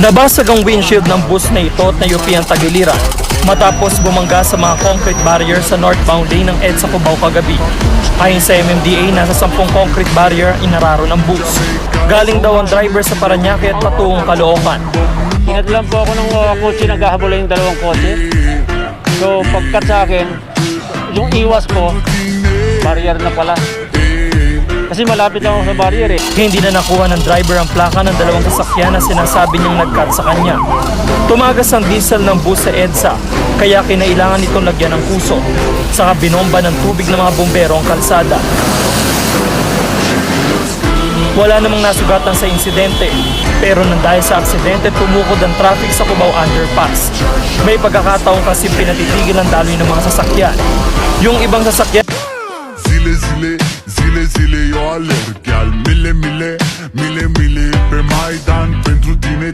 Nabasag ang windshield ng bus na ito at nayupi ang tagiliran matapos bumangga sa mga concrete barrier sa northbound lane ng EDSA Cubao kagabi. Ayon sa MMDA, nasa 10 concrete barrier inararo ng bus. Galing daw ang driver sa Parañaque at patungong Caloocan. Ingat lang po ako ng kotse, naghahabol yung dalawang kotse. So pagkat sa akin, yung iwas ko, barrier na pala. Kasi malapit lang ako sa barrier eh. Hindi na nakuha ng driver ang plaka ng dalawang sasakyan na sinasabi niyang nag-cut sa kanya. Tumagas ang diesel ng bus sa EDSA, kaya kinailangan itong lagyan ng kuso. Saka binomba ng tubig ng mga bumbero ang kalsada. Wala namang nasugatan sa insidente, pero nang dahil sa aksidente tumukod ang traffic sa Cubao Underpass. May pagkakataon kasi pinatitigil ang daloy ng mga sasakyan. Yung ibang sasakyan Zile eu alerg, iar mile, mile pe Maidan pentru tine